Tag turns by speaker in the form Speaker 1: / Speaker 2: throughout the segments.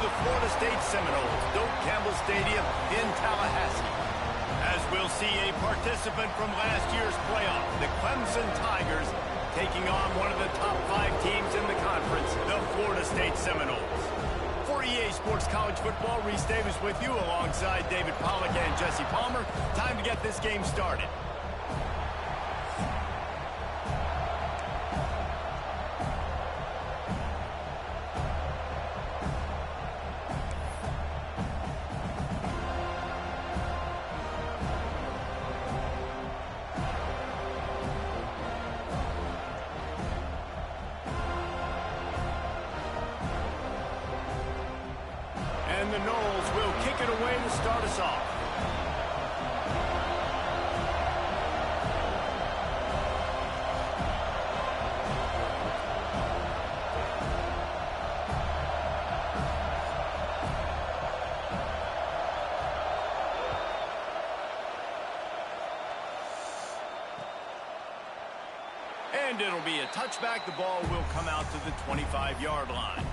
Speaker 1: the Florida State Seminoles, Doak Campbell Stadium in Tallahassee. As we'll see a participant from last year's playoff, the Clemson Tigers, taking on one of the top 5 teams in the conference, the Florida State Seminoles. For EA Sports College Football, Reese Davis with you alongside David Pollack and Jesse Palmer. Time to get this game started. And the Noles will kick it away to start us off. And it'll be a touchback. The ball will come out to the 25-yard line.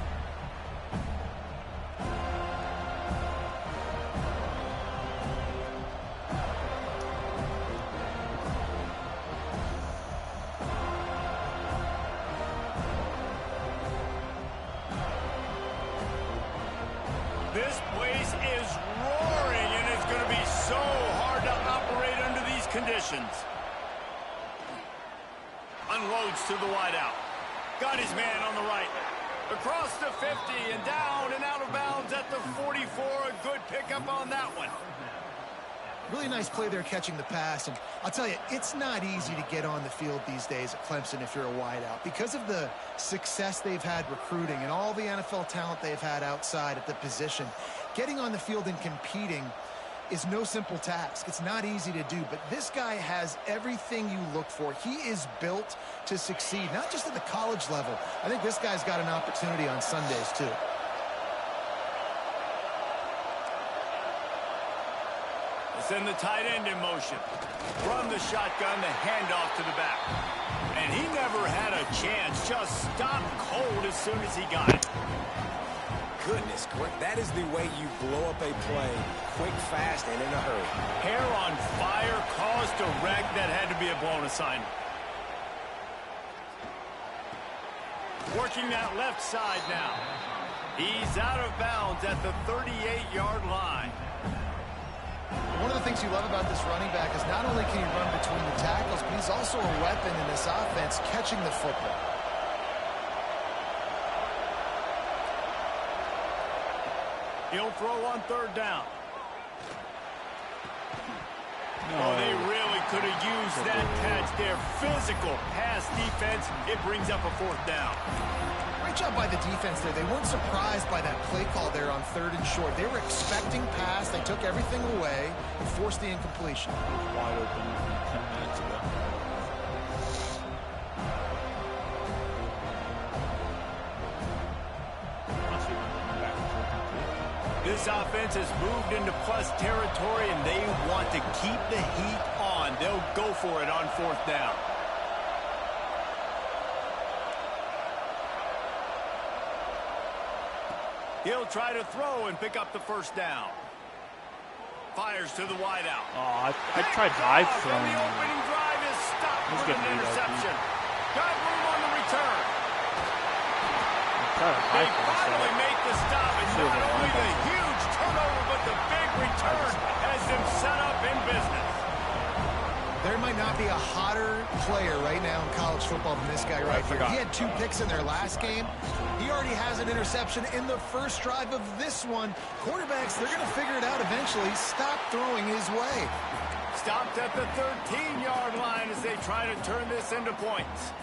Speaker 1: This place is roaring, and it's going to be so hard to operate under these conditions. Unloads to the wideout. Got his man on the right. Across the 50 and down and out of bounds at the 44. A good pickup on that one.
Speaker 2: Really nice play there catching the pass. And I'll tell you, it's not easy to get on the field these days at Clemson if you're a wideout. Because of the success they've had recruiting and all the NFL talent they've had outside at the position, getting on the field and competing is no simple task. It's not easy to do, but this guy has everything you look for. He is built to succeed, not just at the college level. I think this guy's got an opportunity on Sundays too.
Speaker 1: Send the tight end in motion. From the shotgun, the handoff to the back. And he never had a chance. Just stopped cold as soon as he got it.
Speaker 3: Goodness, that is the way you blow up a play. Quick, fast, and in a hurry.
Speaker 1: Hair on fire, caused a wreck. That had to be a blown assignment. Working that left side now. He's out of bounds at the 38-yard line.
Speaker 2: One of the things you love about this running back is not only can he run between the tackles, but he's also a weapon in this offense catching the football.
Speaker 1: He'll throw on third down. Oh, they really could have used that catch there. Physical pass defense. It brings up a fourth down.
Speaker 2: Great job by the defense there. They weren't surprised by that play call there on 3rd and short. They were expecting pass. They took everything away and forced the incompletion.
Speaker 4: It was wide open 10 minutes ago.
Speaker 1: This offense has moved into plus territory, and they want to keep the heat on. They'll go for it on 4th down. He'll try to throw and pick up the first down. Fires to the wideout.
Speaker 4: Oh, I tried high throwing.
Speaker 1: The opening drive is stopped with an interception. Got room on the return. They finally make the stop, and not only the huge turnover, but the big return has them set up in business.
Speaker 2: There might not be a hotter player right now in college football than this guy right here. He had 2 picks in their last game. He already has an interception in the first drive of this one. Quarterbacks, they're going to figure it out eventually. Stop throwing his way.
Speaker 1: Stopped at the 13-yard line as they try to turn this into points.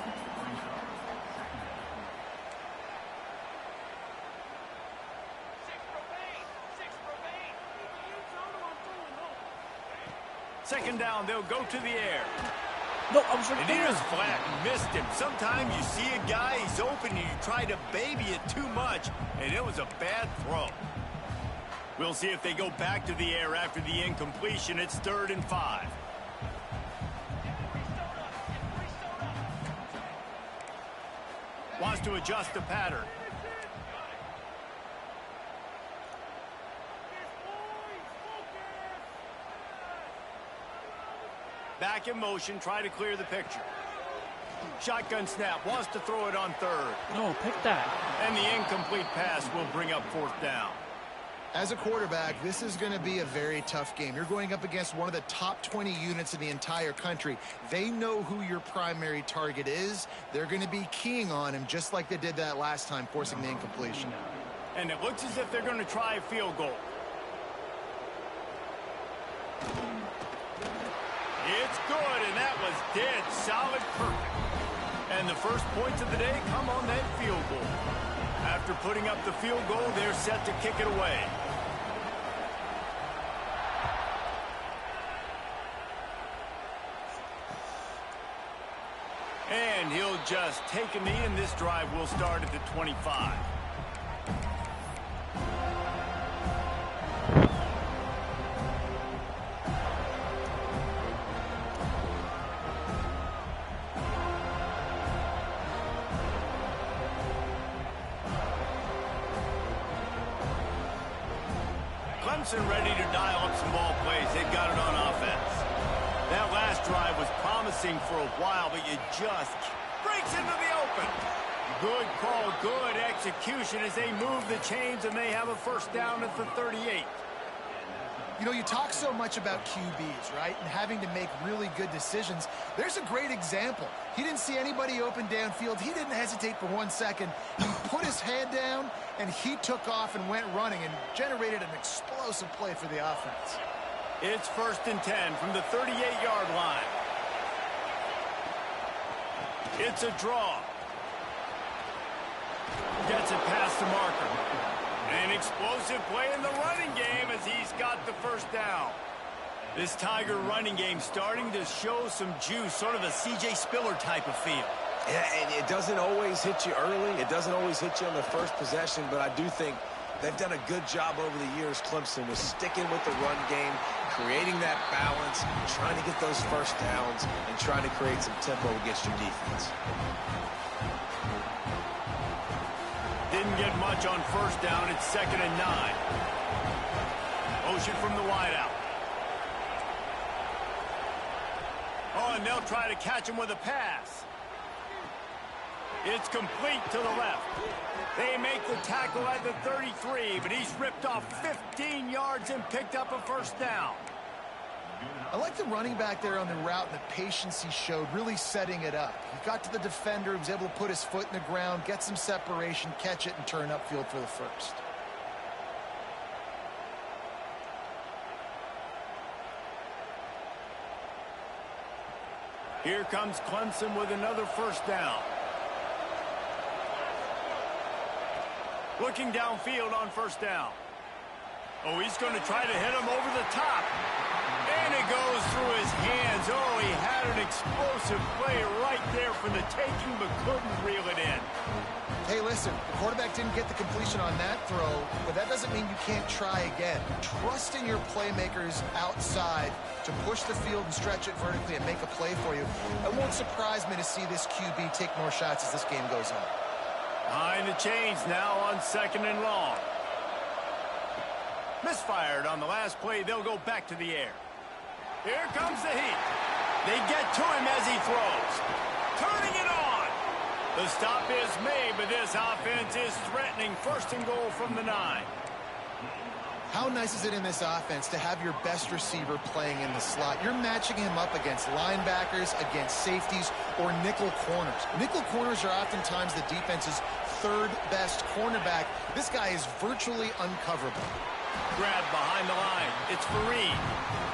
Speaker 1: Second down, they'll go to the air.
Speaker 4: No, I was right
Speaker 1: and
Speaker 4: there.
Speaker 1: he was flat and missed him. Sometimes you see a guy, he's open, and you try to baby it too much, and it was a bad throw. We'll see if they go back to the air after the incompletion. It's 3rd and 5. Wants to adjust the pattern. Back in motion, try to clear the picture. Shotgun snap, wants to throw it on third.
Speaker 4: No, pick that.
Speaker 1: And the incomplete pass will bring up fourth down.
Speaker 2: As a quarterback, this is going to be a very tough game. You're going up against one of the top 20 units in the entire country. They know who your primary target is. They're going to be keying on him just like they did that last time, forcing the incompletion.
Speaker 1: And it looks as if they're going to try a field goal. It's good, and that was dead solid perfect. And the first points of the day come on that field goal. After putting up the field goal, they're set to kick it away. And he'll just take a knee, and this drive will start at the 25. Clemson ready to dial up some ball plays. They've got it on offense. That last drive was promising for a while, but you just breaks into the open. Good call, good execution as they move the chains, and they have a first down at the 38.
Speaker 2: You know, you talk so much about QBs, right, and having to make really good decisions. There's a great example. He didn't see anybody open downfield. He didn't hesitate for 1 second. He put his head down, and he took off and went running and generated an explosive play for the offense.
Speaker 1: It's 1st and 10 from the 38-yard line. It's a draw. Gets it past the marker. An explosive play in the running game as he's got the first down. This Tiger running game starting to show some juice, sort of a C.J. Spiller type of feel.
Speaker 3: Yeah, and it doesn't always hit you early. It doesn't always hit you on the first possession, but I do think they've done a good job over the years, Clemson, with sticking with the run game, creating that balance, trying to get those first downs, and trying to create some tempo against your defense.
Speaker 1: Didn't get much on first down. It's 2nd and 9. Motion from the wideout. Oh, and they'll try to catch him with a pass. It's complete to the left. They make the tackle at the 33, but he's ripped off 15 yards and picked up a first down.
Speaker 2: I like the running back there on the route and the patience he showed, really setting it up. He got to the defender, he was able to put his foot in the ground, get some separation, catch it, and turn upfield for the first.
Speaker 1: Here comes Clemson with another first down. Looking downfield on first down. Oh, he's going to try to hit him over the top. And it goes through his hands. Oh, he had an explosive play right there for the taking, but couldn't reel it in.
Speaker 2: Hey, listen, the quarterback didn't get the completion on that throw, but that doesn't mean you can't try again. Trust in your playmakers outside to push the field and stretch it vertically and make a play for you. It won't surprise me to see this QB take more shots as this game goes on.
Speaker 1: Behind the chains now on 2nd and long. Misfired on the last play. They'll go back to the air. Here comes the heat. They get to him as he throws. Turning it on. The stop is made, but this offense is threatening 1st and goal from the 9.
Speaker 2: How nice is it in this offense to have your best receiver playing in the slot? You're matching him up against linebackers, against safeties, or nickel corners. Nickel corners are oftentimes the defense's 3rd best cornerback. This guy is virtually uncoverable.
Speaker 1: Grab behind the line. It's Fareed.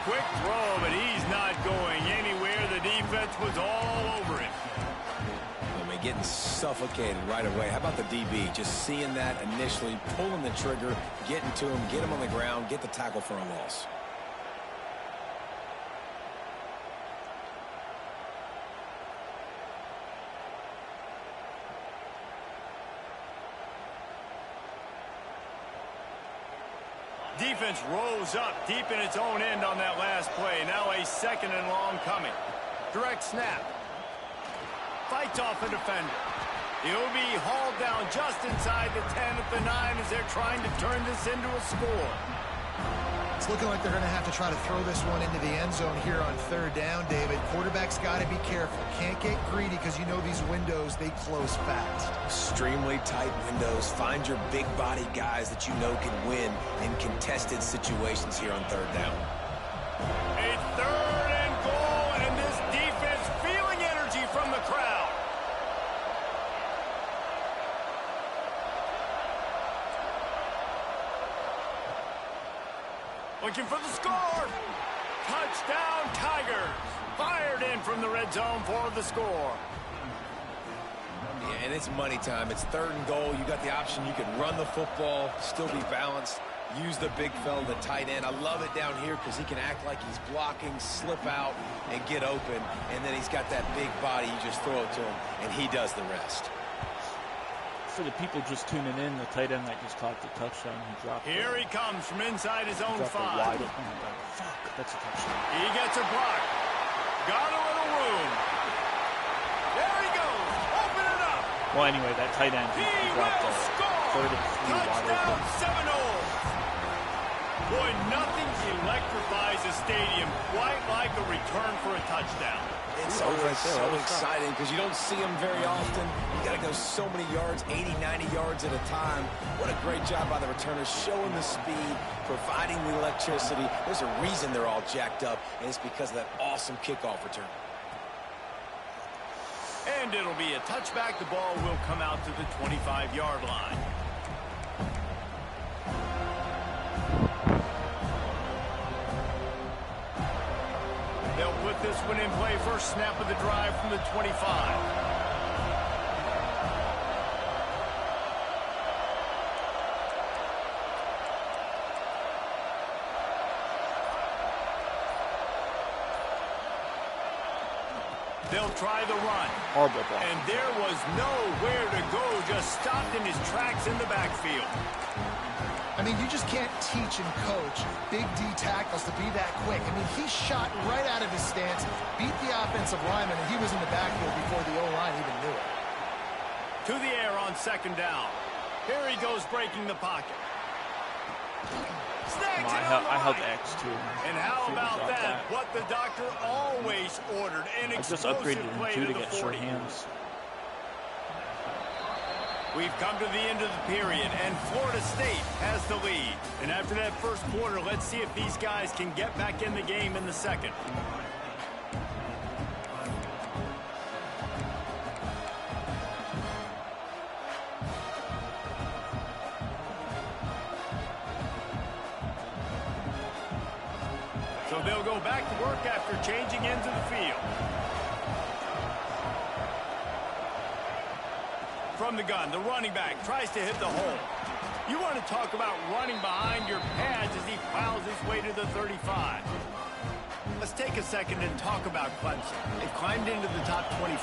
Speaker 1: Quick throw, but he's not going anywhere. The defense was all over him.
Speaker 3: I mean, getting suffocated right away. How about the DB? Just seeing that initially, pulling the trigger, getting to him, get him on the ground, get the tackle for a loss.
Speaker 1: Defense rose up deep in its own end on that last play. Now a 2nd and long coming. Direct snap. Fights off a defender. He'll be hauled down just inside the 10 at the 9 as they're trying to turn this into a score.
Speaker 2: It's looking like they're going to have to try to throw this one into the end zone here on third down, David. Quarterback's got to be careful. Can't get greedy because you know these windows, they close fast.
Speaker 3: Extremely tight windows. Find your big body guys that you know can win in contested situations here on third down.
Speaker 1: A third and goal, and this defense feeling energy from the crowd. Looking for the score. Touchdown, Tigers. Fired in from the red zone for the score.
Speaker 3: Yeah, and it's money time. It's third and goal. You got the option. You can run the football, still be balanced. Use the big fella, the tight end. I love it down here because he can act like he's blocking, slip out, and get open. And then he's got that big body. You just throw it to him, and he does the rest.
Speaker 4: For the people just tuning in, the tight end that just caught the touchdown, he dropped it.
Speaker 1: Here he comes from inside his own 5.
Speaker 4: Wide open. Oh my God. Fuck, that's a touchdown.
Speaker 1: He gets a block. Got a little room. There he goes. Open it up.
Speaker 4: Well, anyway, that tight end,
Speaker 1: He
Speaker 4: dropped
Speaker 1: will
Speaker 4: a
Speaker 1: score.
Speaker 4: third and 3 wide
Speaker 1: Touchdown,
Speaker 4: open.
Speaker 1: Seminoles. Boy, nothing electrifies a stadium quite like a return for a touchdown.
Speaker 3: It's always so exciting because you don't see them very often. You got to go so many yards, 80, 90 yards at a time. What a great job by the returners, showing the speed, providing the electricity. There's a reason they're all jacked up, and it's because of that awesome kickoff return.
Speaker 1: And it'll be a touchback. The ball will come out to the 25-yard line. They'll put this one in play. First snap of the drive from the 25. They'll try the run.
Speaker 4: Horrible block.
Speaker 1: And there was nowhere to go, just stopped in his tracks in the backfield.
Speaker 2: I mean, you just can't teach and coach big D tackles to be that quick. I mean, he shot right out of his stance, beat the offensive lineman, and he was in the backfield before the O-line even knew it.
Speaker 1: To the air on second down. Here he goes breaking the pocket. Snags it on the
Speaker 4: I held
Speaker 1: right.
Speaker 4: X too.
Speaker 1: And how about that? What the doctor always ordered. An
Speaker 4: I just
Speaker 1: explosive
Speaker 4: upgraded him
Speaker 1: play
Speaker 4: too
Speaker 1: to
Speaker 4: to
Speaker 1: the
Speaker 4: get short
Speaker 1: 40.
Speaker 4: hands.
Speaker 1: We've come to the end of the period, and Florida State has the lead. And after that first quarter, let's see if these guys can get back in the game in the second. So they'll go back to work after changing into the field. From the gun, the running back tries to hit the hole. You want to talk about running behind your pads as he plows his way to the 35. Let's take a second and talk about Clemson. They've climbed into the top 25.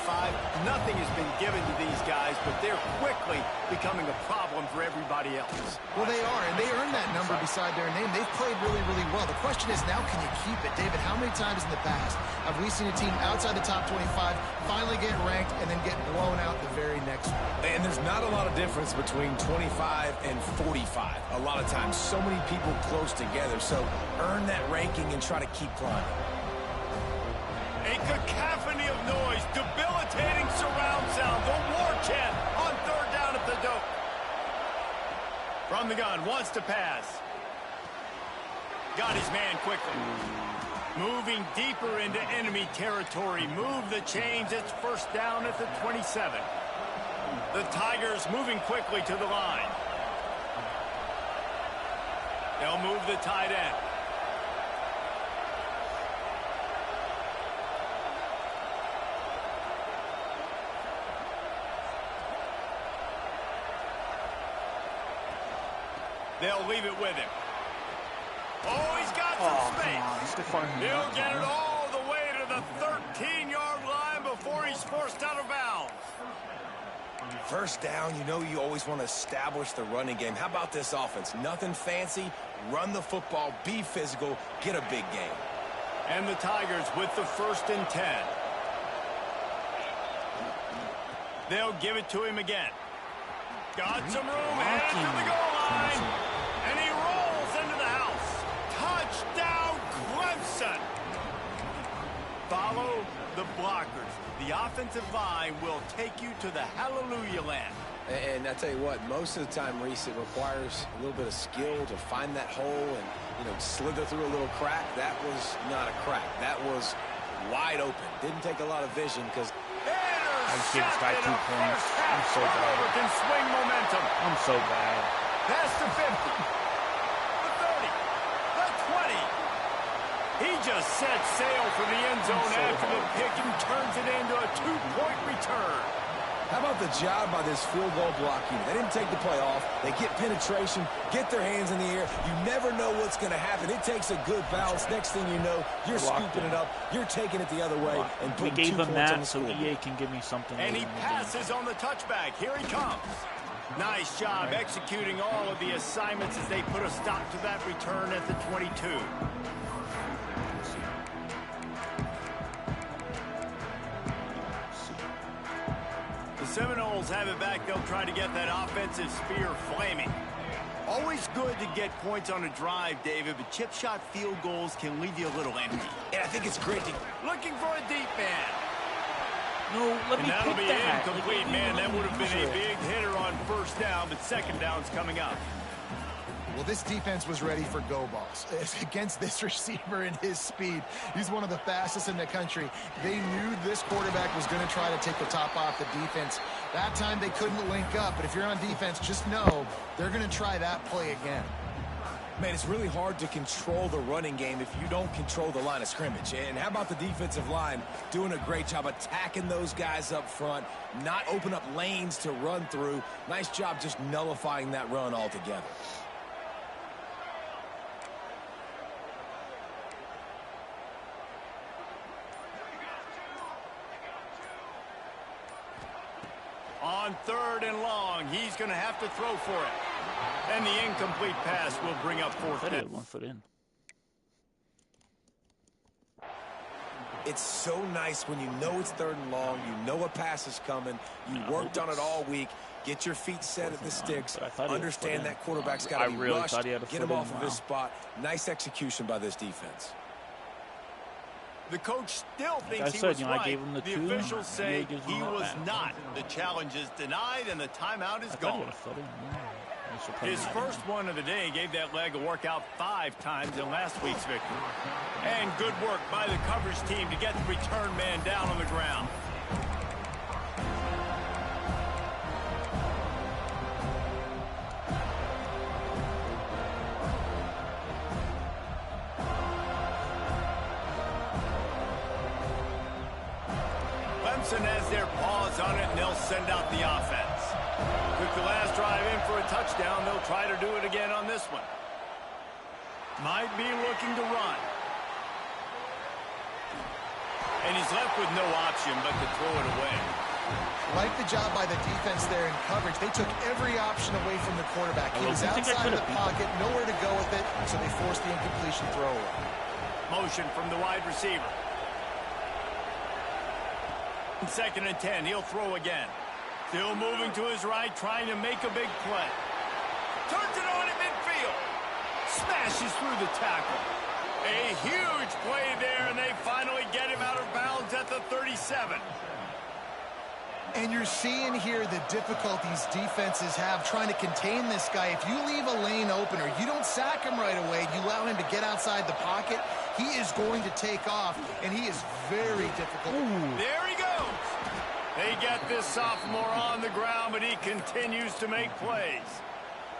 Speaker 1: Nothing has been given to these guys, but they're quickly becoming a problem for everybody else.
Speaker 2: Well, they are, and they earned that number beside their name. They've played really, really well. The question is, now can you keep it? David, how many times in the past have we seen a team outside the top 25 finally get ranked and then get blown out the very next week?
Speaker 3: And there's not a lot of difference between 25 and 45. A lot of times, so many people close together. So earn that ranking and try to keep climbing.
Speaker 1: A cacophony of noise, debilitating surround sound, the war chant on third down at the dope. From the gun, wants to pass. Got his man quickly. Moving deeper into enemy territory. Move the chains. It's first down at the 27. The Tigers moving quickly to the line. They'll move the tight end. They'll leave it with him. Oh, he's got some space. He'll get it all the way to the 13-yard line before he's forced out of bounds.
Speaker 3: First down, you know you always want to establish the running game. How about this offense? Nothing fancy. Run the football, be physical, get a big game.
Speaker 1: And the Tigers with the 1st and 10. They'll give it to him again. Got some room, headed to the goal line. And he rolls into the house. blockers. The offensive line will take you to the hallelujah land.
Speaker 3: And I tell you what, most of the time, Reese, it requires a little bit of skill to find that hole and, slither through a little crack. That was not a crack. That was wide open. Didn't take a lot of vision because...
Speaker 4: I just gave this guy 2 points. I'm so bad.
Speaker 1: Can swing momentum.
Speaker 4: I'm so bad.
Speaker 1: Pass to 50. The 30. The 20. He just set sail for the end zone after the pick and turns it into a 2-point return.
Speaker 3: How about the job by this field goal blocking? They didn't take the play off. They get penetration, get their hands in the air. You never know what's going to happen. It takes a good bounce. Next thing you know, you're scooping it up. You're taking it the other way and putting 2 points on the
Speaker 4: so EA can give me something.
Speaker 1: And he passes on the touchback. Here he comes. Nice job executing all of the assignments as they put a stop to that return at the 22. The Seminoles have it back. They'll try to get that offensive spear flaming. Always good to get points on a drive, David, but chip shot field goals can leave you a little empty.
Speaker 3: And I think it's great to...
Speaker 1: Looking for a deep man.
Speaker 4: No, let me
Speaker 1: that'll be
Speaker 4: that.
Speaker 1: incomplete, man. That would have been a big hitter on first down, but second down's coming up.
Speaker 2: Well, this defense was ready for go balls. Against this receiver and his speed, he's one of the fastest in the country. They knew this quarterback was going to try to take the top off the defense. That time they couldn't link up, but if you're on defense, just know they're going to try that play again.
Speaker 3: Man, it's really hard to control the running game if you don't control the line of scrimmage. And how about the defensive line doing a great job attacking those guys up front, not open up lanes to run through. Nice job just nullifying that run altogether.
Speaker 1: On 3rd and long, he's going to have to throw for it. And the incomplete pass will bring up 4th down.
Speaker 4: 1 foot in.
Speaker 3: It's so nice when you know it's 3rd and long, you know a pass is coming, you worked on it all week, get your feet set at the sticks, understand that quarterback's got to be rushed, get him off of his spot. Nice execution by this defense.
Speaker 1: The coach still thinks he was right. The officials say he was not. The challenge is denied, and the timeout is gone. His first one of the day gave that leg a workout 5 times in last week's victory. And good work by the coverage team to get the return man down on the ground. Clemson has their paws on it, and they'll send out the offense. Took the last drive in for a touchdown. They'll try to do it again on this one. Might be looking to run. And he's left with no option but to throw it away.
Speaker 2: Like the job by the defense there in coverage. They took every option away from the quarterback. He was outside of the pocket, nowhere to go with it, so they forced the incompletion throw away.
Speaker 1: Motion from the wide receiver. 2nd and 10, he'll throw again. Still moving to his right, trying to make a big play. Turns it on in midfield. Smashes through the tackle. A huge play there, and they finally get him out of bounds at the 37.
Speaker 2: And you're seeing here the difficulties defenses have trying to contain this guy. If you leave a lane open or you don't sack him right away, you allow him to get outside the pocket, he is going to take off, and he is very difficult.
Speaker 1: Ooh. There he goes. They get this sophomore on the ground, but he continues to make plays.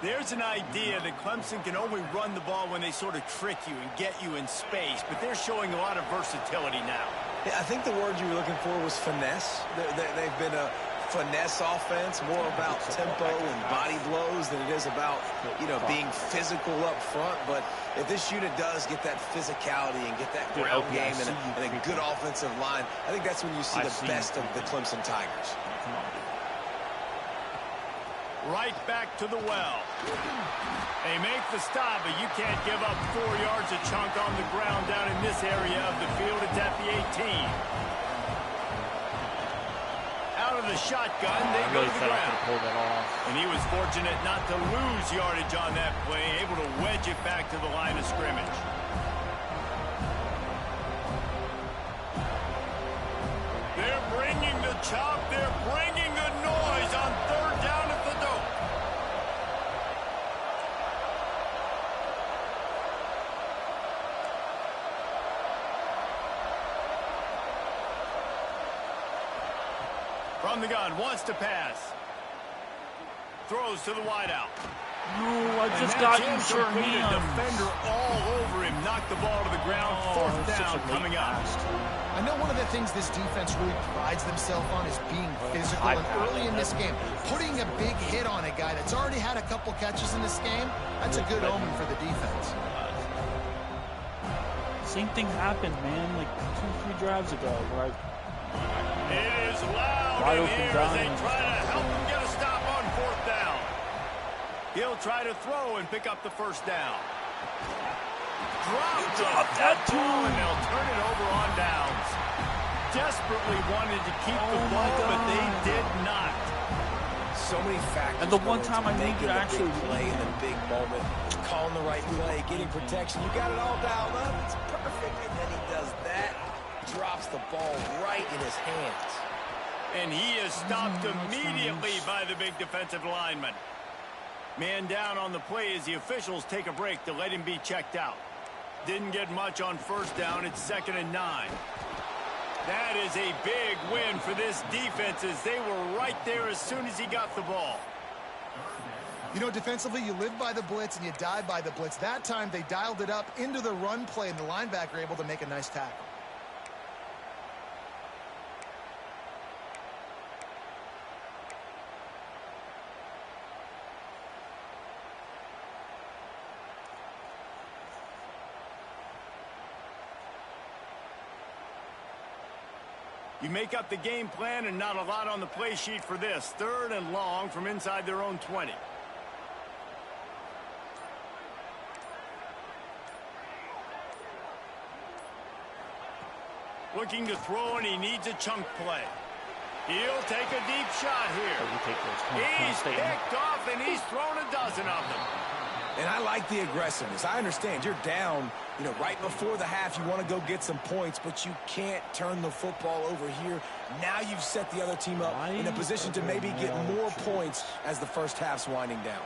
Speaker 1: There's an idea that Clemson can only run the ball when they sort of trick you and get you in space, but they're showing a lot of versatility now.
Speaker 3: Yeah, I think the word you were looking for was finesse. They've been a finesse offense, more about tempo and body blows than it is about, being physical up front. But if this unit does get that physicality and get that ground game and a good offensive line, I think that's when you see the best of the Clemson Tigers.
Speaker 1: Right back to the well. They make the stop, but you can't give up 4 yards a chunk on the ground down in this area of the field. It's at the 18. Out of the shotgun, they go to the ground. And he was fortunate not to lose yardage on that play, able to wedge it back to the line of scrimmage. chop. They're bringing the noise on third down at the Dome. From the gun, wants to pass. Throws to the wideout.
Speaker 4: No, I just got you, sure hands.
Speaker 1: Defender all over him, knocked the ball to the ground. Fourth down coming up.
Speaker 2: I know one of the things this defense really prides themselves on is being physical. And early in this game, putting a big hit on a guy that's already had a couple catches in this game, that's a good omen for the defense.
Speaker 4: Same thing happened, man, like 2-3 drives ago, right?
Speaker 1: It is loud
Speaker 4: Wide
Speaker 1: in
Speaker 4: open
Speaker 1: here as they try to help him get a stop on fourth down. He'll try to throw and pick up the first down. Drop that too, and they'll turn it over on downs. Desperately wanted to keep the ball, but they did not.
Speaker 3: So many factors.
Speaker 4: And the one time I need to actually
Speaker 3: play in the big moment, calling the right play, getting protection. You got it all dialed up. It's perfect. And then he does that, drops the ball right in his hands.
Speaker 1: And he is stopped immediately by the big defensive lineman. Man down on the play as the officials take a break to let him be checked out. Didn't get much on first down. It's 2nd and 9. That is a big win for this defense as they were right there as soon as he got the ball.
Speaker 2: You know, defensively, you live by the blitz and you die by the blitz. That time, they dialed it up into the run play, and the linebacker able to make a nice tackle.
Speaker 1: You make up the game plan and not a lot on the play sheet for this. 3rd and long from inside their own 20. Looking to throw, and he needs a chunk play. He'll take a deep shot here. He's picked off, and he's thrown a dozen of them.
Speaker 3: And I like the aggressiveness. I understand you're down, right before the half. You want to go get some points, but you can't turn the football over here. Now you've set the other team up in a position to maybe get more points as the first half's winding down.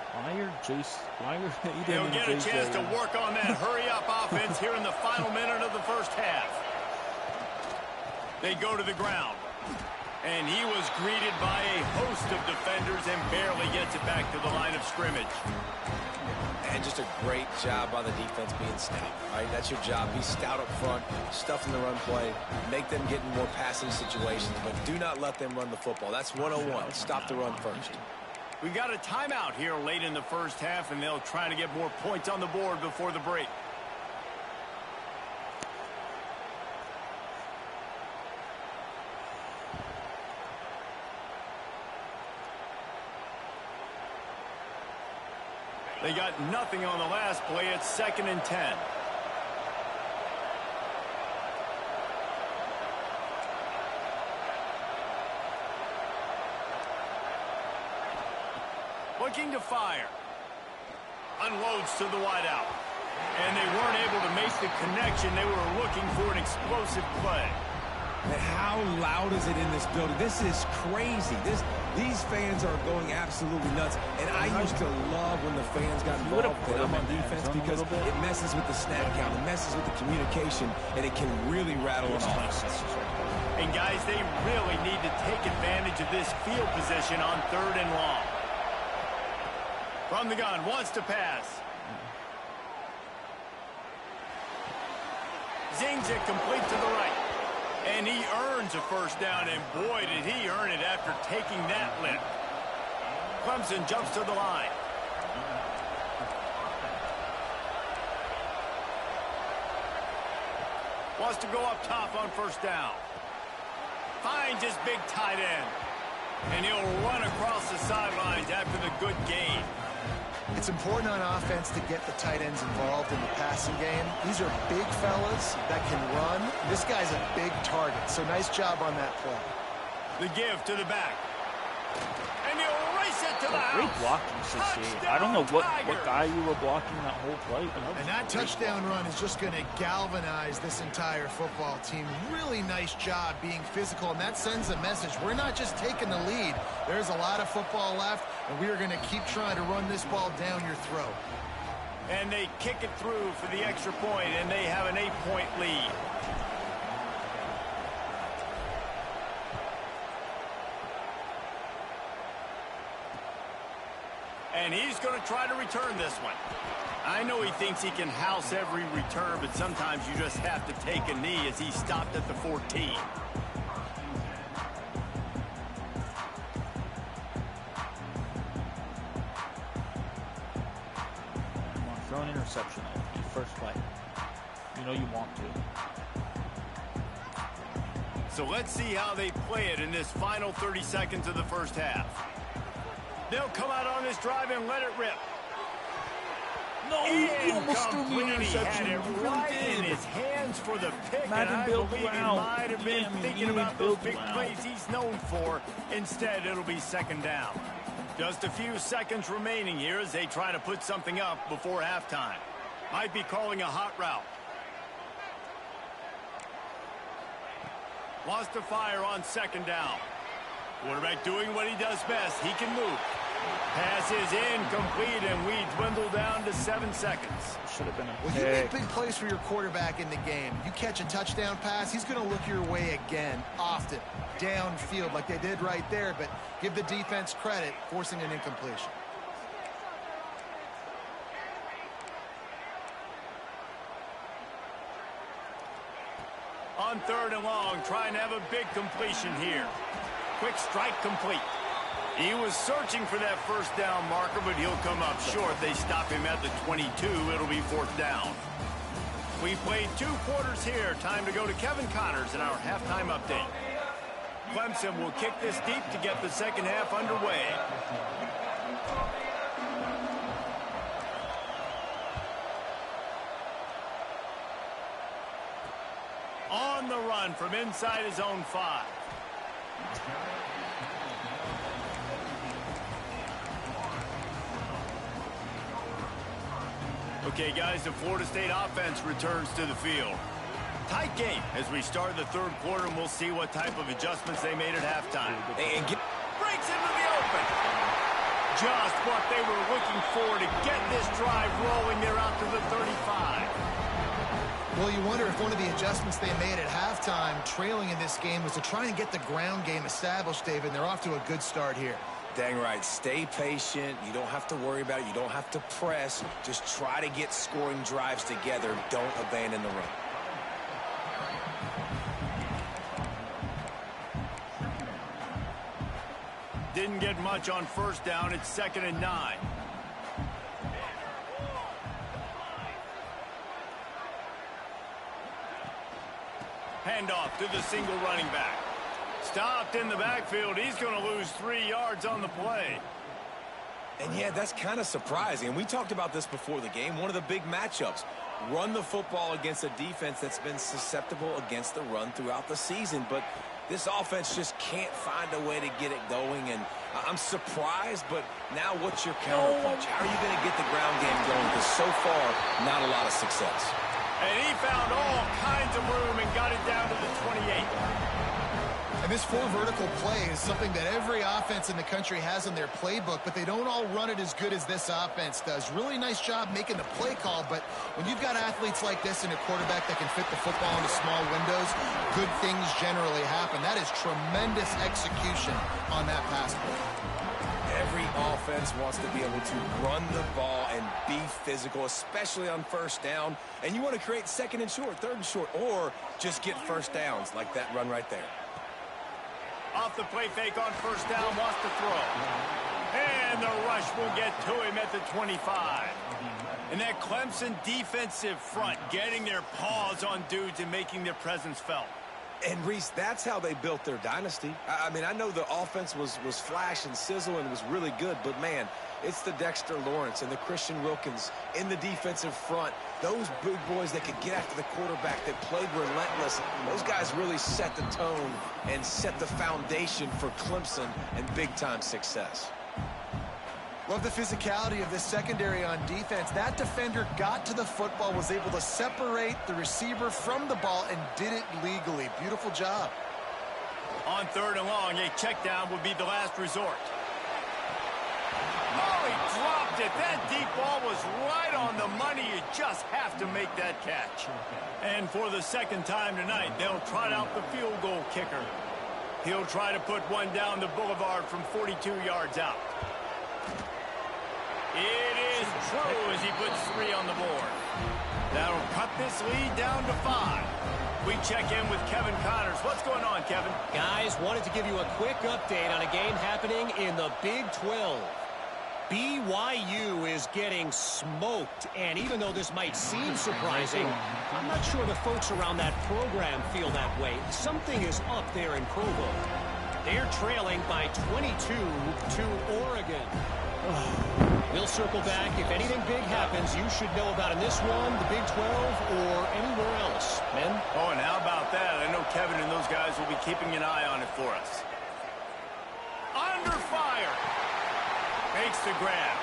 Speaker 1: He'll get a chance to work on that hurry-up offense here in the final minute of the first half. They go to the ground. And he was greeted by a host of defenders and barely gets it back to the line of scrimmage.
Speaker 3: And just a great job by the defense being stout. All right, that's your job. Be stout up front, stuff in the run play, make them get in more passing situations, but do not let them run the football. That's 101. Stop the run first.
Speaker 1: We got a timeout here late in the first half, and they'll try to get more points on the board before the break. They got nothing on the last play. It's 2nd and 10. Looking to fire. Unloads to the wideout. And they weren't able to make the connection. They were looking for an explosive play.
Speaker 3: And how loud is it in this building? This is crazy. These fans are going absolutely nuts. And I used to love when the fans got involved with them on defense because it messes with the snap count, it messes with the communication, and it can really rattle an offense.
Speaker 1: And guys, they really need to take advantage of this field position on 3rd and long. From the gun, wants to pass. Zings it complete to the right. And he earns a first down, and boy, did he earn it after taking that lift. Clemson jumps to the line. Wants to go up top on first down. Finds his big tight end. And he'll run across the sidelines after the good gain.
Speaker 2: It's important on offense to get the tight ends involved in the passing game. These are big fellas that can run. This guy's a big target, so nice job on that play.
Speaker 1: The give to the back. And he'll race it to the
Speaker 4: Great blocking, 68. I don't know what guy you were blocking that whole play.
Speaker 2: And that touchdown run is just going to galvanize this entire football team. Really nice job being physical, and that sends a message. We're not just taking the lead. There's a lot of football left, and we are going to keep trying to run this ball down your throat.
Speaker 1: And they kick it through for the extra point, and they have an 8-point lead. And he's going to try to return this one. I know he thinks he can house every return, but sometimes you just have to take a knee as he stopped at the 14.
Speaker 4: Throw an interception at the first play. You know you want to.
Speaker 1: So let's see how they play it in this final 30 seconds of the first half. They'll come out on this drive and let it rip.
Speaker 4: No, he almost threw me an interception.
Speaker 1: He had it right in his hands for the pick, and I
Speaker 4: build
Speaker 1: believe he
Speaker 4: around.
Speaker 1: might have been thinking about those big plays he's known for. Instead, it'll be second down. Just a few seconds remaining here as they try to put something up before halftime. Might be calling a hot route. Wants to fire on second down. Quarterback doing what he does best. He can move. Pass is incomplete, and we dwindle down to 7 seconds.
Speaker 4: Should have been a
Speaker 2: Well, you make big plays for your quarterback in the game. You catch a touchdown pass, he's going to look your way again, often, downfield like they did right there, but give the defense credit, forcing an incompletion.
Speaker 1: On 3rd and long, trying to have a big completion here. Quick strike complete. He was searching for that first down marker, but he'll come up short. They stop him at the 22. It'll be 4th down. We played 2 quarters here. Time to go to Kevin Connors in our halftime update. Clemson will kick this deep to get the second half underway. On the run from inside his own 5. Okay, guys, the Florida State offense returns to the field. Tight game as we start the 3rd quarter, and we'll see what type of adjustments they made at halftime. And breaks into the open. Just what they were looking for to get this drive rolling. They're out to the 35.
Speaker 2: Well, you wonder if one of the adjustments they made at halftime, trailing in this game, was to try and get the ground game established, David. And they're off to a good start here.
Speaker 3: Dang right. Stay patient. You don't have to worry about it. You don't have to press. Just try to get scoring drives together. Don't abandon the run.
Speaker 1: Didn't get much on 1st down. It's 2nd and 9. Handoff to the single running back. Stopped in the backfield. He's going to lose 3 yards on the play.
Speaker 3: And yeah, that's kind of surprising. And we talked about this before the game. One of the big matchups. Run the football against a defense that's been susceptible against the run throughout the season. But this offense just can't find a way to get it going. And I'm surprised, but now what's your counterpunch? How are you going to get the ground game going? Because so far, not a lot of success.
Speaker 1: And he found all kinds of room and got it down to the 28.
Speaker 2: And this 4 vertical play is something that every offense in the country has in their playbook, but they don't all run it as good as this offense does. Really nice job making the play call, but when you've got athletes like this and a quarterback that can fit the football into small windows, good things generally happen. That is tremendous execution on that pass play.
Speaker 3: Every offense wants to be able to run the ball and be physical, especially on 1st down. And you want to create 2nd and short, 3rd and short, or just get 1st downs like that run right there.
Speaker 1: Off the play fake on 1st down, wants to throw. And the rush will get to him at the 25. And that Clemson defensive front getting their paws on dudes and making their presence felt.
Speaker 3: And, Reese, that's how they built their dynasty. I mean, I know the offense was flash and sizzle and was really good, but, man, it's the Dexter Lawrence and the Christian Wilkins in the defensive front. Those big boys that could get after the quarterback, that played relentless. Those guys really set the tone and set the foundation for Clemson and big-time success.
Speaker 2: Love the physicality of this secondary on defense. That defender got to the football, was able to separate the receiver from the ball, and did it legally. Beautiful job.
Speaker 1: On 3rd and long, a check down would be the last resort. Oh, he dropped it. That deep ball was right on the money. You just have to make that catch. And for the 2nd time tonight, they'll trot out the field goal kicker. He'll try to put one down the boulevard from 42 yards out. It is true as he puts 3 on the board. That'll cut this lead down to 5. We check in with Kevin Connors. What's going on, Kevin?
Speaker 5: Guys, wanted to give you a quick update on a game happening in the Big 12. BYU is getting smoked, and even though this might seem surprising, I'm not sure the folks around that program feel that way. Something is up there in Provo. They're trailing by 22 to Oregon. We'll circle back. If anything big happens, you should know about in this one, the Big 12, or anywhere else. Men?
Speaker 1: Oh, and how about that? I know Kevin and those guys will be keeping an eye on it for us. Under fire. Makes the grab.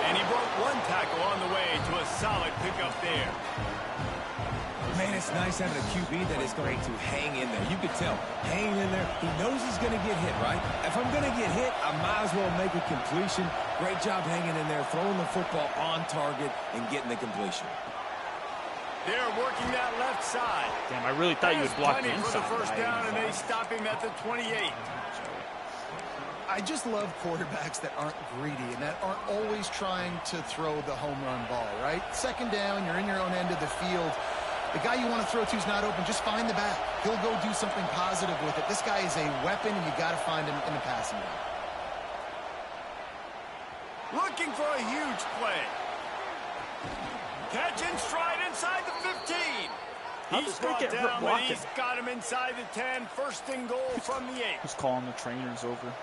Speaker 1: And he broke one tackle on the way to a solid pickup there.
Speaker 3: Man, it's nice having a QB that is going to hang in there. You could tell, hanging in there, he knows he's going to get hit, right? If I'm going to get hit, I might as well make a completion. Great job hanging in there, throwing the football on target, and getting the completion.
Speaker 1: They're working that left side.
Speaker 4: Damn, I really thought you would block the inside.
Speaker 1: For the first down, and they stop him at the 28.
Speaker 2: I just love quarterbacks that aren't greedy and that aren't always trying to throw the home run ball, right? 2nd down, you're in your own end of the field. The guy you want to throw to is not open. Just find the back. He'll go do something positive with it. This guy is a weapon, and you got to find him in the passing game.
Speaker 1: Looking for a huge play. Catch and stride inside the 15. He's brought down, but he's got him inside the 10. 1st and goal from the 8.
Speaker 4: He's calling the trainers over.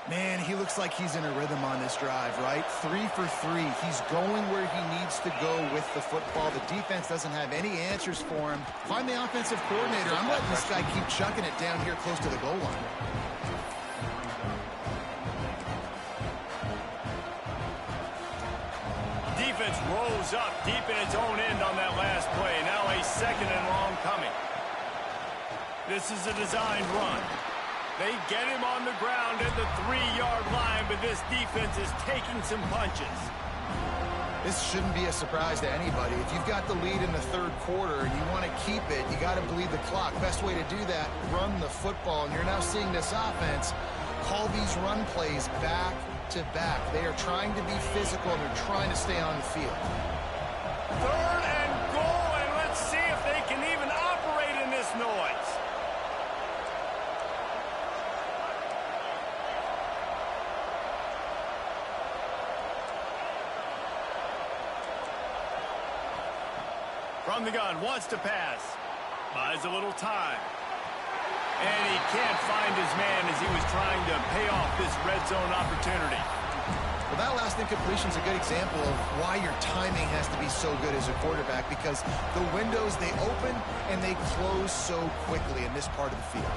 Speaker 2: Man, he looks like he's in a rhythm on this drive, right? 3 for 3. He's going where he needs to go with the football. The defense doesn't have any answers for him. Find the offensive coordinator. I'm letting this guy keep chucking it down here close to the goal line.
Speaker 1: Defense rolls up deep in its own end on that last play. Now a 2nd and long coming. This is a designed run. They get him on the ground at the 3-yard line, but this defense is taking some punches.
Speaker 2: This shouldn't be a surprise to anybody. If you've got the lead in the 3rd quarter and you want to keep it, you got to bleed the clock. Best way to do that, run the football. And you're now seeing this offense call these run plays back to back. They are trying to be physical, and they're trying to stay on the field.
Speaker 1: 3rd and goal, and let's see if they can even operate in this noise. From the gun, wants to pass. Buys a little time. And he can't find his man as he was trying to pay off this red zone opportunity.
Speaker 2: Well, that last incompletion is a good example of why your timing has to be so good as a quarterback, because the windows, they open and they close so quickly in this part of the field.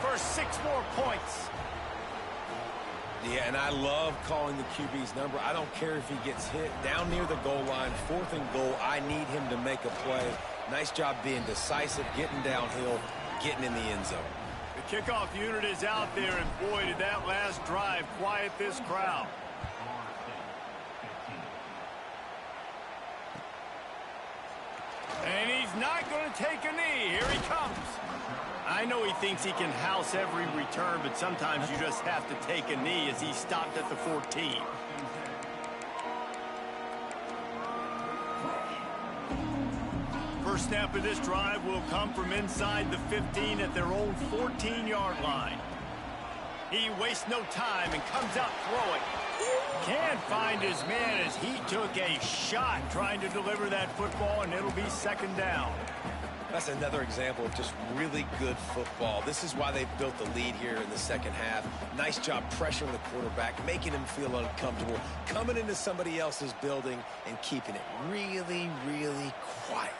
Speaker 1: For 6 more points.
Speaker 3: Yeah, and I love calling the QB's number. I don't care if he gets hit down near the goal line, 4th and goal. I need him to make a play. Nice job being decisive, getting downhill, getting in the end zone.
Speaker 1: The kickoff unit is out there, and boy, did that last drive quiet this crowd. And he's not going to take a knee. Here he comes. I know he thinks he can house every return, but sometimes you just have to take a knee as he stopped at the 14. First snap of this drive will come from inside the 15 at their own 14-yard line. He wastes no time and comes out throwing. Can't find his man as he took a shot trying to deliver that football, and it'll be second down.
Speaker 3: That's another example of just really good football. This is why they've built the lead here in the second half. Nice job pressuring the quarterback, making him feel uncomfortable, coming into somebody else's building and keeping it really, really quiet.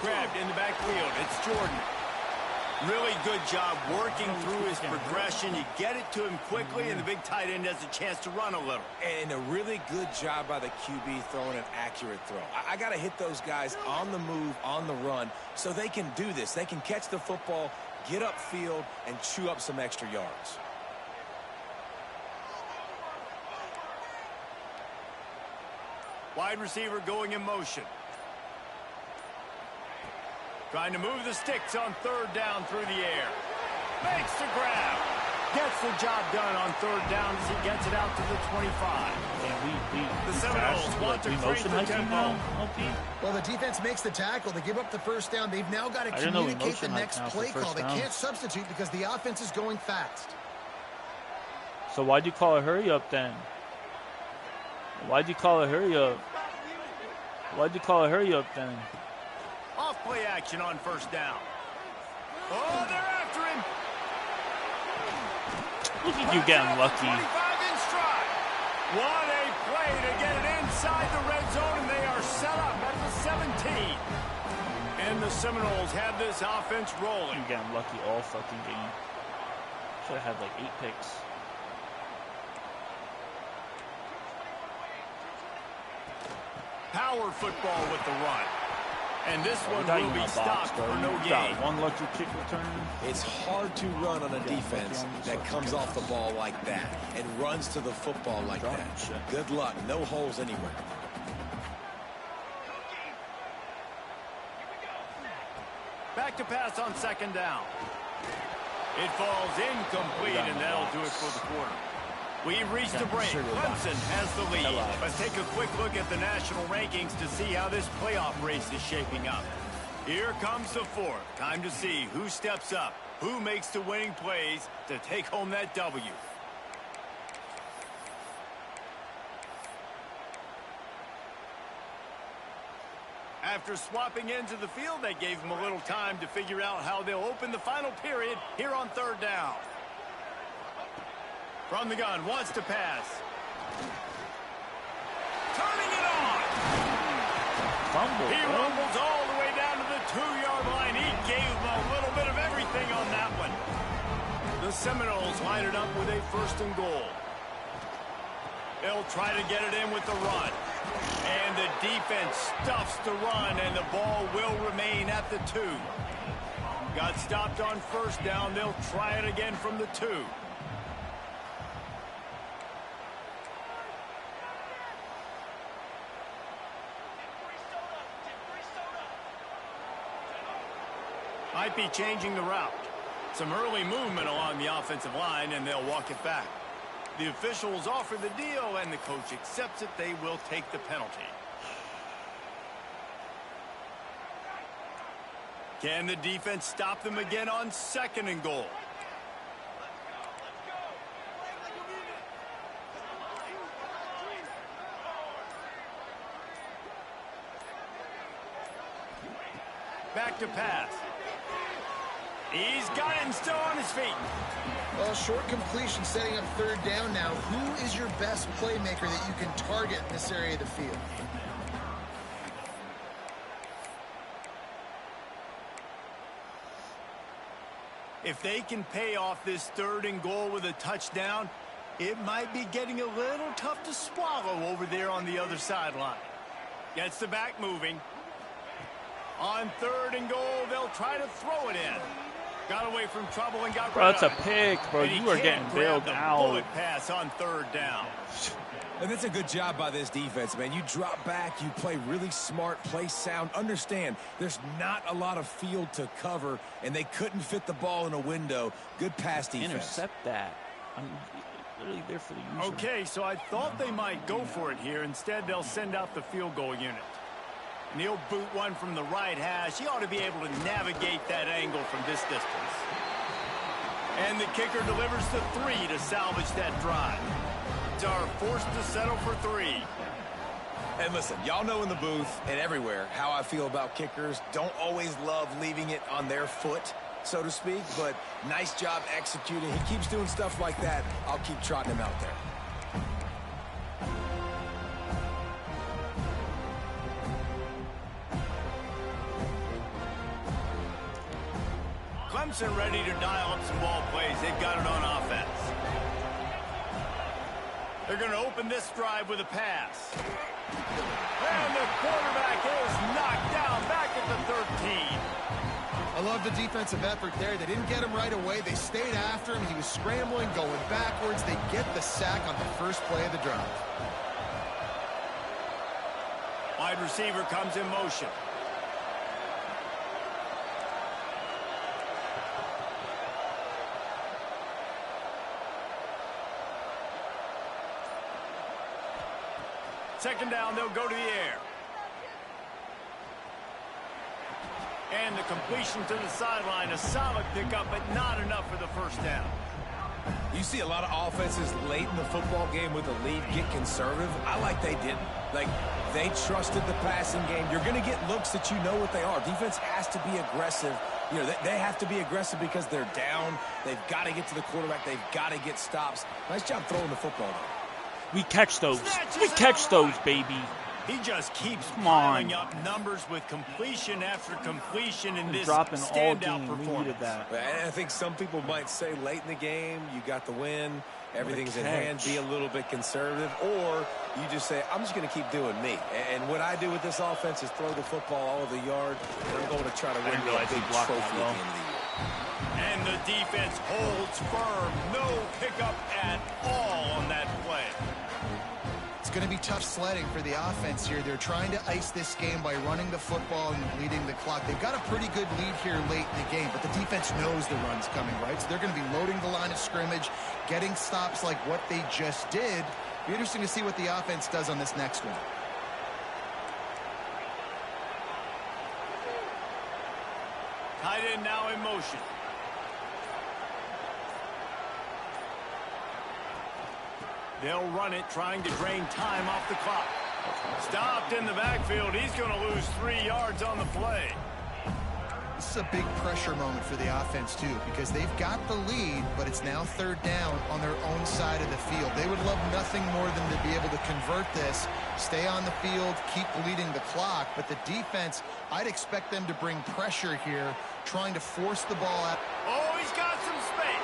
Speaker 1: Grabbed in the backfield. It's Jordan. Really good job working through his progression. You get it to him quickly, and the big tight end has a chance to run a little.
Speaker 3: And a really good job by the QB throwing an accurate throw. I got to hit those guys on the move, on the run, so they can do this. They can catch the football, get upfield, and chew up some extra yards.
Speaker 1: Wide receiver going in motion. Trying to move the sticks on third down through the air. Makes the grab. Gets the job done on third down as he gets it out to the 25. The Seminoles want to create the tempo.
Speaker 2: Well, the defense makes the tackle. They give up the first down. They've now got to communicate the next play call. They can't substitute because the offense is going fast.
Speaker 4: So why'd you call a hurry up then? Why'd you call a hurry up? Why'd you call a hurry up then?
Speaker 1: Off play action on first down. Oh, they're after him.
Speaker 4: Look at you getting lucky.
Speaker 1: 25 in stride. What a play to get it inside the red zone, and they are set up at the 17. And the Seminoles have this offense rolling.
Speaker 4: You're getting lucky all fucking game. Should have had like 8 picks.
Speaker 1: Power football with the run. And this one will be stopped for no gain.
Speaker 4: One lucky kick return.
Speaker 3: It's hard to run on a defense that comes off the ball like that and runs to the football like that. Good luck. No holes anywhere.
Speaker 1: Back to pass on second down. It falls incomplete, and that'll do it for the quarter. We've reached the break. Clemson has the lead. Let's take a quick look at the national rankings to see how this playoff race is shaping up. Here comes the fourth. Time to see who steps up, who makes the winning plays to take home that W. After swapping into the field, they gave them a little time to figure out how they'll open the final period here on third down. From the gun, wants to pass. Turning it on.
Speaker 4: Fumble.
Speaker 1: He rumbles all the way down to the 2-yard line. He gave them a little bit of everything on that one. The Seminoles line it up with a first and goal. They'll try to get it in with the run. And the defense stuffs the run, and the ball will remain at the 2. Got stopped on first down. They'll try it again from the 2. Might be changing the route. Some early movement along the offensive line, and they'll walk it back. The officials offer the deal, and the coach accepts it. They will take the penalty. Can the defense stop them again on second and goal? Back to pass. He's got it and still on his feet.
Speaker 2: Well, short completion setting up third down now. Who is your best playmaker that you can target in this area of the field?
Speaker 1: If they can pay off this third and goal with a touchdown, it might be getting a little tough to swallow over there on the other sideline. Gets the back moving. On third and goal, they'll try to throw it in. Got away from trouble and got
Speaker 4: Bro,
Speaker 1: rid
Speaker 4: that's
Speaker 1: of
Speaker 4: a
Speaker 1: it.
Speaker 4: pick, bro.
Speaker 1: And
Speaker 4: You are getting bailed out.
Speaker 1: Bullet pass on third down.
Speaker 3: And that's a good job by this defense, man. You drop back, you play really smart, play sound. Understand, there's not a lot of field to cover, and they couldn't fit the ball in a window. Good pass defense.
Speaker 4: Intercept that. I'm literally there for the user.
Speaker 1: Okay, so I thought they might go for it here. Instead, they'll send out the field goal unit. And he'll boot one from the right hash. He ought to be able to navigate that angle from this distance. And the kicker delivers the 3 to salvage that drive. Are forced to settle for 3.
Speaker 3: And listen, y'all know in the booth and everywhere how I feel about kickers. Don't always love leaving it on their foot, so to speak, but nice job executing. He keeps doing stuff like that. I'll keep trotting him out there.
Speaker 1: Clemson ready to dial up some ball plays. They've got it on offense. They're going to open this drive with a pass. And the quarterback is knocked down back at the 13.
Speaker 2: I love the defensive effort there. They didn't get him right away. They stayed after him. He was scrambling, going backwards. They get the sack on the first play of the drive.
Speaker 1: Wide receiver comes in motion. Second down, they'll go to the air. And the completion to the sideline, a solid pickup, but not enough for the first down.
Speaker 3: You see a lot of offenses late in the football game with a lead get conservative. I like they didn't. Like, they trusted the passing game. You're going to get looks that you know what they are. Defense has to be aggressive. You know, they have to be aggressive because they're down. They've got to get to the quarterback. They've got to get stops. Nice job throwing the football, though.
Speaker 4: We catch those. We catch those, baby.
Speaker 1: He just keeps
Speaker 4: Come
Speaker 1: piling
Speaker 4: on.
Speaker 1: up numbers with completion after completion in this
Speaker 4: Dropping all
Speaker 1: standout
Speaker 4: game. We
Speaker 1: performance.
Speaker 4: needed that.
Speaker 3: And I think some people might say late in the game, you got the win, everything's in hand, be a little bit conservative, or you just say, I'm just going to keep doing me. And what I do with this offense is throw the football all over the yard, and I'm going to try to win a big trophy at the end of the year.
Speaker 1: And the defense holds firm. No pickup at all on that play.
Speaker 2: It's going to be tough sledding for the offense here. They're trying to ice this game by running the football and bleeding the clock. They've got a pretty good lead here late in the game, but the defense knows the run's coming, right? So they're going to be loading the line of scrimmage, getting stops like what they just did. Be interesting to see what the offense does on this next one.
Speaker 1: Tight end now in motion. They'll run it, trying to drain time off the clock. Stopped in the backfield. He's going to lose 3 yards on the play.
Speaker 2: This is a big pressure moment for the offense, too, because they've got the lead, but it's now third down on their own side of the field. They would love nothing more than to be able to convert this, stay on the field, keep bleeding the clock. But the defense, I'd expect them to bring pressure here, trying to force the ball out.
Speaker 1: Oh, he's got some space.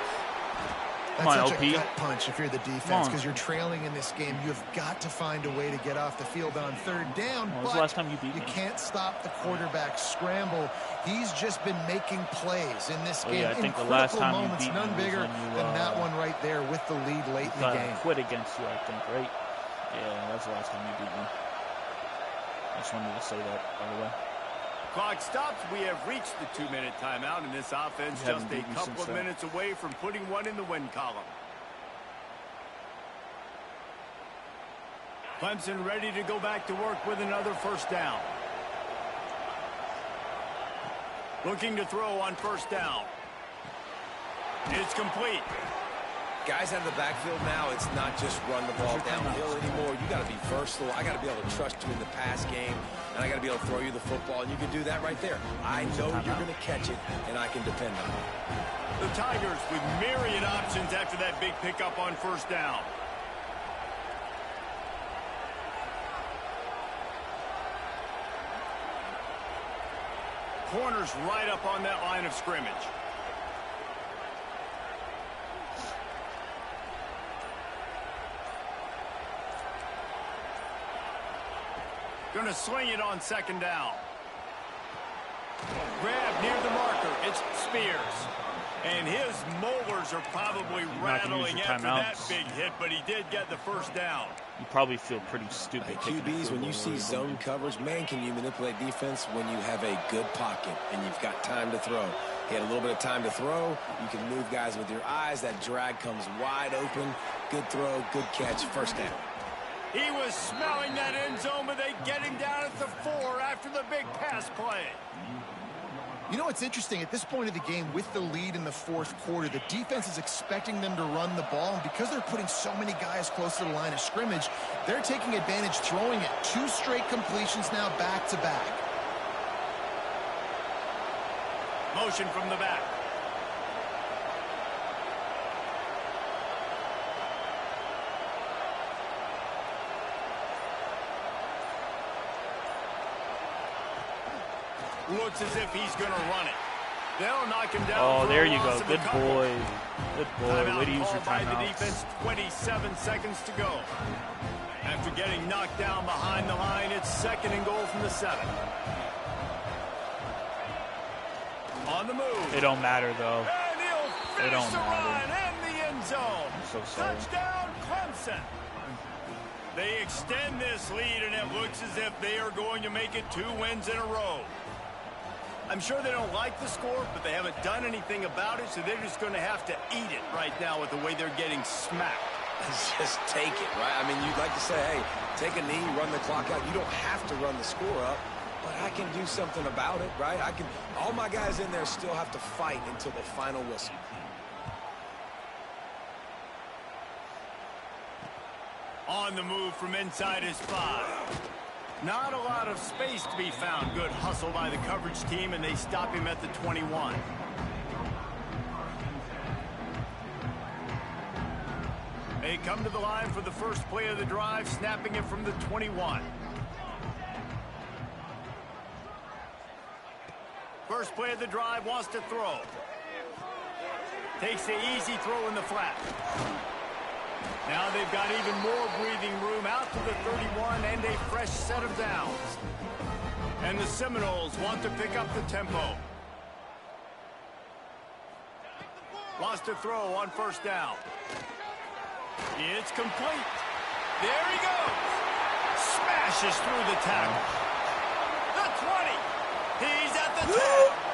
Speaker 2: That's
Speaker 4: Come on,
Speaker 2: such
Speaker 4: LP.
Speaker 2: a gut punch if you're the defense, because you're trailing in this game. You've got to find a way to get off the field on third down.
Speaker 4: When was
Speaker 2: but
Speaker 4: the last time you beat me?
Speaker 2: can't stop the quarterback scramble. He's just been making plays in this game.
Speaker 4: Yeah, I
Speaker 2: in
Speaker 4: think the
Speaker 2: critical
Speaker 4: last time you
Speaker 2: moments,
Speaker 4: beat me
Speaker 2: none
Speaker 4: was
Speaker 2: bigger
Speaker 4: when you,
Speaker 2: than that one right there with the lead late in the game.
Speaker 4: Quit against you, I think, right? Yeah, that's the last time you beat me. I just wanted to say that, by the way.
Speaker 1: Clock stops. We have reached the 2-minute timeout, and this offense
Speaker 4: You haven't
Speaker 1: just a
Speaker 4: beat me
Speaker 1: couple
Speaker 4: since
Speaker 1: of
Speaker 4: then.
Speaker 1: minutes away from putting one in the win column. Clemson ready to go back to work with another first down. Looking to throw on first down. It's complete.
Speaker 3: Guys out of the backfield now, it's not just run the ball downhill anymore. You got to be versatile. I got to be able to trust you in the pass game, and I got to be able to throw you the football, and you can do that right there. I know you're going to catch it, and I can depend on it.
Speaker 1: The Tigers with myriad options after that big pickup on first down. Corners right up on that line of scrimmage. Going to sling it on second down. Grab near the marker. It's Spears. And his molars are probably rattling after that big hit, but he did get the first down.
Speaker 4: You probably feel pretty stupid.
Speaker 3: QBs, when you see zone coverage, man, can you manipulate defense when you have a good pocket and you've got time to throw. He had a little bit of time to throw. You can move guys with your eyes. That drag comes wide open. Good throw, good catch, first down.
Speaker 1: He was smelling that end zone, but they get him down at the 4 after the big pass play.
Speaker 2: You know what's interesting? At this point of the game, with the lead in the fourth quarter, the defense is expecting them to run the ball, and because they're putting so many guys close to the line of scrimmage, they're taking advantage, throwing it. 2 straight completions now back-to-back.
Speaker 1: Motion from the back. Looks as if he's going to run it. They'll knock him down.
Speaker 4: Oh, there you go. Good boy. Good boy.
Speaker 1: Timeout
Speaker 4: Way to use your
Speaker 1: called by the
Speaker 4: timeouts.
Speaker 1: defense. 27 seconds to go. After getting knocked down behind the line, it's 2nd and goal from the 7. On the move.
Speaker 4: It don't matter, though.
Speaker 1: And he'll finish
Speaker 4: don't
Speaker 1: the
Speaker 4: matter.
Speaker 1: run in the end zone.
Speaker 4: I'm so sorry.
Speaker 1: Touchdown, Clemson. They extend this lead, and it looks as if they are going to make it 2 wins in a row. I'm sure they don't like the score, but they haven't done anything about it, so they're just going to have to eat it right now with the way they're getting smacked.
Speaker 3: Just take it, right? I mean, you'd like to say, hey, take a knee, run the clock out. You don't have to run the score up, but I can do something about it, right? All my guys in there still have to fight until the final whistle.
Speaker 1: On the move from inside his 5. Not a lot of space to be found. Good hustle by the coverage team, and they stop him at the 21. They come to the line for the first play of the drive, snapping it from the 21. First play of the drive, wants to throw. Takes the easy throw in the flat. Now they've got even more breathing room out to the 31 and a fresh set of downs. And the Seminoles want to pick up the tempo. Wants to throw on first down. It's complete. There he goes. Smashes through the tackle. The 20. He's at the 10.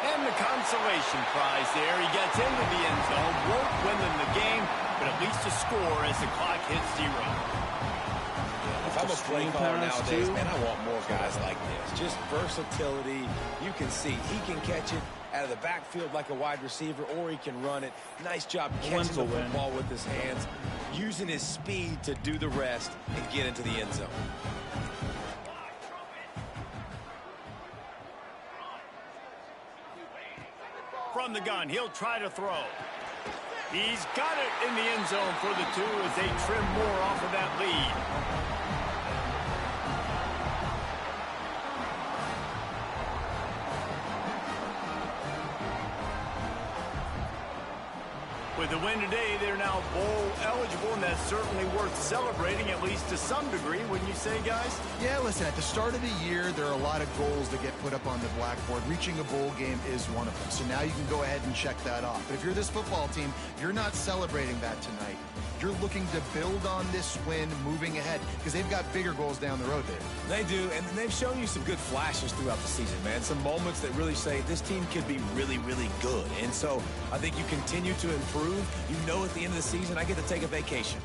Speaker 1: And the consolation prize there. He gets into the end zone. Won't win them the game, but at least a score as the clock hits 0.
Speaker 3: If I'm a play caller nowadays, man, I want more guys like this. Just versatility. You can see he can catch it out of the backfield like a wide receiver, or he can run it. Nice job catching the football with his hands, using his speed to do the rest and get into the end zone.
Speaker 1: From the gun, he'll try to throw. He's got it in the end zone for the 2 as they trim more off of that lead. With the win today, they're now bowl eligible, and that's certainly worth celebrating, at least to some degree, wouldn't you say, guys?
Speaker 2: Yeah, listen, at the start of the year, there are a lot of goals that get put up on the blackboard. Reaching a bowl game is one of them. So now you can go ahead and check that off. But if you're this football team, you're not celebrating that tonight. You're looking to build on this win moving ahead because they've got bigger goals down the road there.
Speaker 3: They do, and they've shown you some good flashes throughout the season, man. Some moments that really say this team could be really, really good. And so I think you continue to improve. You know at the end of the season, I get to take a vacation.